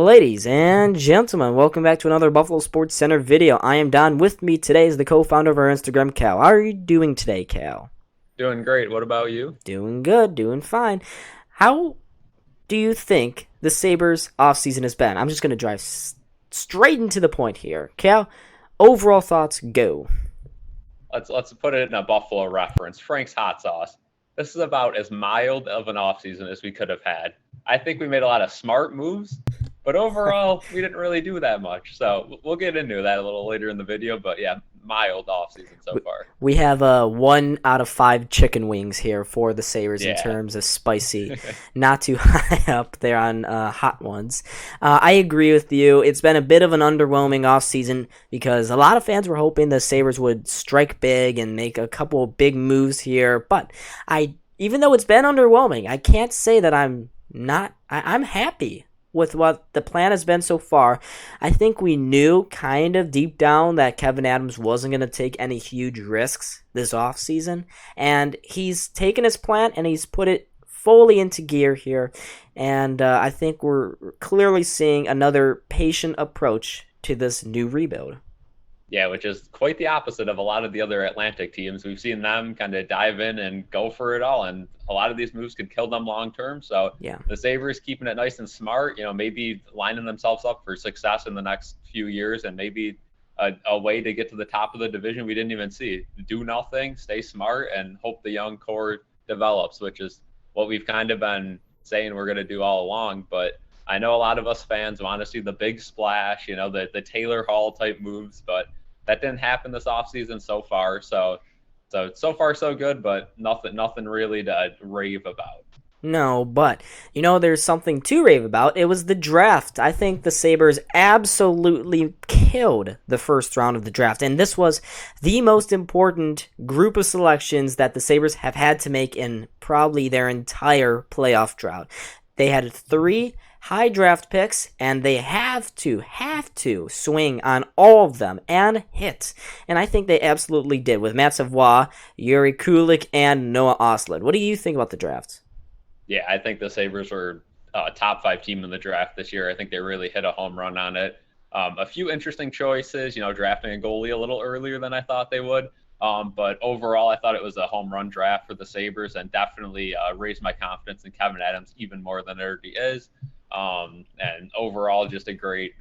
Ladies and gentlemen, welcome back to another Buffalo Sports Center video. I am Don. With me today is the co-founder of our Instagram, Cal. How are you doing today, Cal? Doing great. What about you? Doing good, doing fine. How do you think the Sabres offseason has been? I'm just going to drive straight into the point here. Cal, overall thoughts, go. Let's put it in a Buffalo reference. Frank's hot sauce. This is about as mild of an offseason as we could have had. I think we made a lot of smart moves, but overall, we didn't really do that much. So we'll get into that a little later in the video. But yeah, mild offseason so far. We have 1 out of 5 chicken wings here for the Sabres in Yeah. terms of spicy. Not too high up there on hot ones. I agree with you. It's been a bit of an underwhelming offseason because a lot of fans were hoping the Sabres would strike big and make a couple of big moves here. But even though it's been underwhelming, I can't say that I'm happy with what the plan has been so far. I think we knew kind of deep down that Kevin Adams wasn't going to take any huge risks this offseason, and he's taken his plan and he's put it fully into gear here, and I think we're clearly seeing another patient approach to this new rebuild. Yeah, which is quite the opposite of a lot of the other Atlantic teams. We've seen them kind of dive in and go for it all, and a lot of these moves could kill them long term. So Yeah. the Sabres keeping it nice and smart, maybe lining themselves up for success in the next few years, and maybe a way to get to the top of the division we didn't even see. Do nothing, stay smart, and hope the young core develops, which is what we've kind of been saying we're going to do all along. But I know a lot of us fans want to see the big splash, the Taylor Hall type moves, but that didn't happen this offseason so far. So far so good, but nothing really to rave about. No, but, there's something to rave about. It was the draft. I think the Sabres absolutely killed the first round of the draft, and this was the most important group of selections that the Sabres have had to make in probably their entire playoff drought. They had 3 high draft picks, and they have to swing on all of them and hit. And I think they absolutely did with Matt Savoie, Yuri Kulik, and Noah Ostlund. What do you think about the draft? Yeah, I think the Sabres were a top 5 team in the draft this year. I think they really hit a home run on it. A few interesting choices, drafting a goalie a little earlier than I thought they would. But overall, I thought it was a home run draft for the Sabres, and definitely raised my confidence in Kevin Adams even more than it already is. And overall, just a great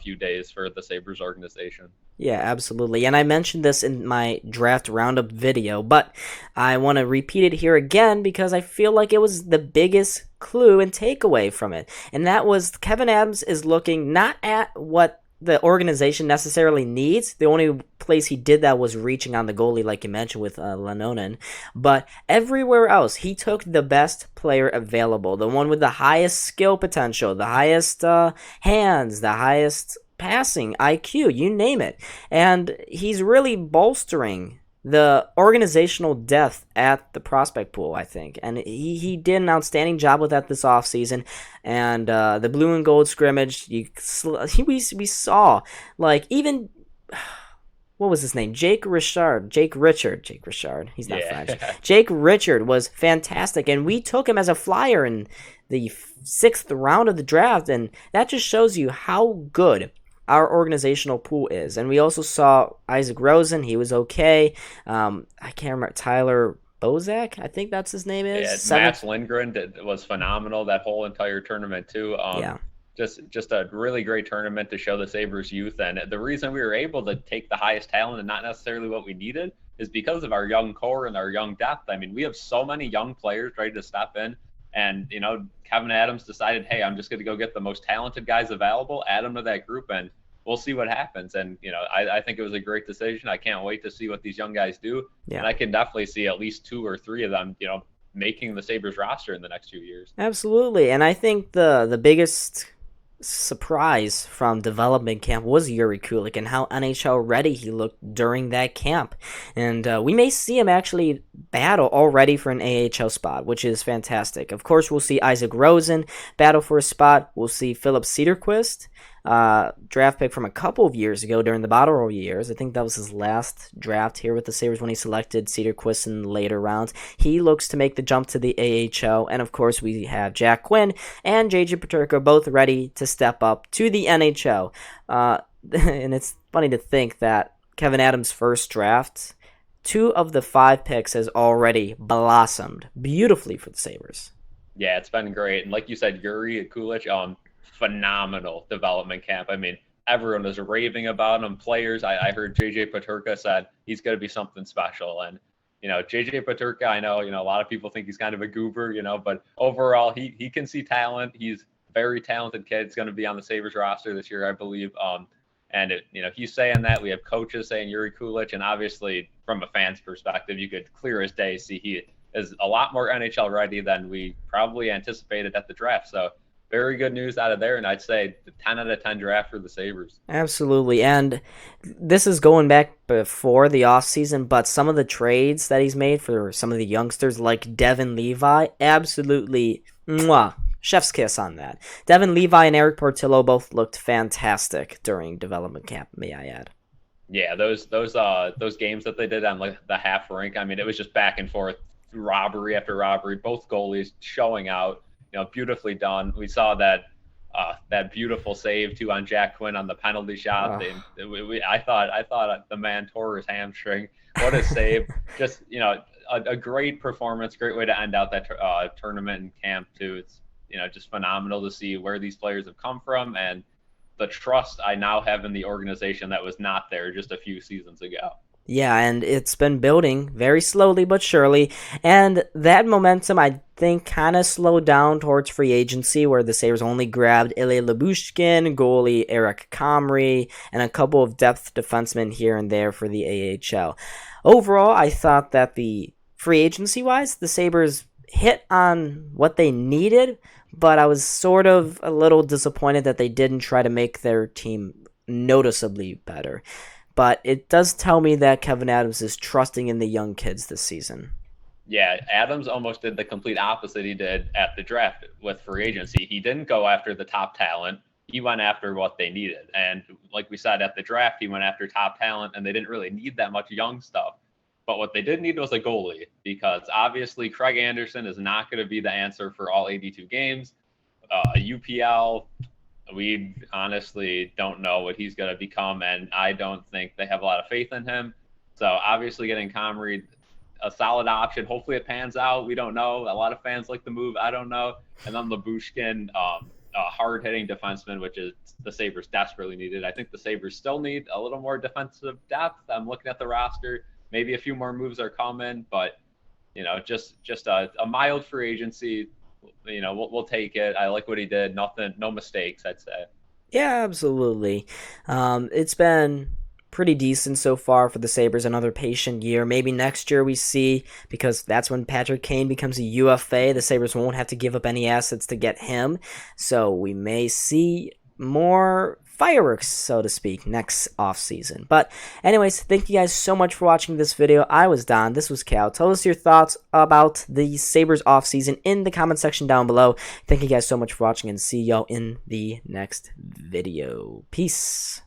few days for the Sabres organization. Yeah, absolutely. And I mentioned this in my draft roundup video, but I want to repeat it here again because I feel like it was the biggest clue and takeaway from it. And that was Kevin Adams is looking not at what the organization necessarily needs. The only place he did that was reaching on the goalie, like you mentioned with Lanonen. But everywhere else, he took the best player available, the one with the highest skill potential, the highest hands, the highest passing IQ, you name it. And he's really bolstering the organizational depth at the prospect pool, I think. And he did an outstanding job with that this offseason. And the blue and gold scrimmage, we saw, like, even... What was his name? Jake Richard. He's not French. Jake Richard was fantastic, and we took him as a flyer in the 6th round of the draft, and that just shows you how good our organizational pool is. And we also saw Isaac Rosen. He was okay. I can't remember. Tyler Bozak, I think that's his name is. Yeah, Mats Lindgren was phenomenal that whole entire tournament too. Yeah. Just a really great tournament to show the Sabres youth. And the reason we were able to take the highest talent and not necessarily what we needed is because of our young core and our young depth. I mean, we have so many young players ready to step in. And, Kevin Adams decided, hey, I'm just going to go get the most talented guys available, add them to that group, and we'll see what happens. And, I think it was a great decision. I can't wait to see what these young guys do. Yeah. And I can definitely see at least 2 or 3 of them, making the Sabres roster in the next few years. Absolutely. And I think the biggest surprise from development camp was Yuri Kulik and how NHL ready he looked during that camp. And we may see him actually battle already for an AHL spot, which is fantastic. Of course, we'll see Isaac Rosen battle for a spot. We'll see Philip Cederquist draft pick from a couple of years ago during the Battle Royal years. I think that was his last draft here with the Sabres when he selected Cedar Quist in later rounds. He looks to make the jump to the AHL, and of course we have Jack Quinn and JJ Peterka both ready to step up to the NHL. And it's funny to think that Kevin Adams' first draft, 2 of the 5 picks has already blossomed beautifully for the Sabres. Yeah, it's been great. And like you said, Yuri Kulik, phenomenal development camp. I mean, everyone was raving about him. Players, I heard JJ Peterka said he's going to be something special. And, JJ Peterka, I know, a lot of people think he's kind of a goober, but overall, he can see talent. He's a very talented kid. He's going to be on the Sabres roster this year, I believe. And he's saying that. We have coaches saying Yuri Kulik, and obviously from a fan's perspective, you could clear as day see he is a lot more NHL ready than we probably anticipated at the draft. So very good news out of there, and I'd say the 10 out of 10 draft for the Sabres. Absolutely, and this is going back before the offseason, but some of the trades that he's made for some of the youngsters like Devin Levi, absolutely mwah. Chef's kiss on that. Devin Levi and Eric Portillo both looked fantastic during development camp, may I add. Yeah, those games that they did on like the half rink, I mean, it was just back and forth, robbery after robbery, both goalies showing out, beautifully done. We saw that beautiful save too on Jack Quinn on the penalty shot. I thought the man tore his hamstring. What a save. Just, a great performance, great way to end out that tournament and camp too. It's just phenomenal to see where these players have come from and the trust I now have in the organization that was not there just a few seasons ago. Yeah, and it's been building very slowly but surely, and that momentum, I think, kind of slowed down towards free agency, where the Sabres only grabbed Ilya Lyubushkin, goalie Eric Comrie, and a couple of depth defensemen here and there for the AHL. Overall, I thought that the free agency-wise, the Sabres hit on what they needed, but I was sort of a little disappointed that they didn't try to make their team noticeably better. But it does tell me that Kevin Adams is trusting in the young kids this season. Yeah, Adams almost did the complete opposite he did at the draft with free agency. He didn't go after the top talent. He went after what they needed. And like we said at the draft, he went after top talent, and they didn't really need that much young stuff. But what they did need was a goalie, because obviously Craig Anderson is not going to be the answer for all 82 games. UPL, we honestly don't know what he's going to become, and I don't think they have a lot of faith in him. So obviously getting Comrie, a solid option. Hopefully it pans out. We don't know. A lot of fans like the move. I don't know. And then Lyubushkin, a hard-hitting defenseman, which is the Sabres desperately needed. I think the Sabres still need a little more defensive depth. I'm looking at the roster. Maybe a few more moves are coming, but just a mild free agency. We'll take it. I like what he did. Nothing, no mistakes, I'd say. Yeah, absolutely. It's been pretty decent so far for the Sabres. Another patient year. Maybe next year we see, because that's when Patrick Kane becomes a UFA. The Sabres won't have to give up any assets to get him. So we may see more fireworks, so to speak, next offseason. But anyways, thank you guys so much for watching this video. I was Don. This was Cal. Tell us your thoughts about the Sabres offseason in the comment section down below. Thank you guys so much for watching, and see y'all in the next video. Peace.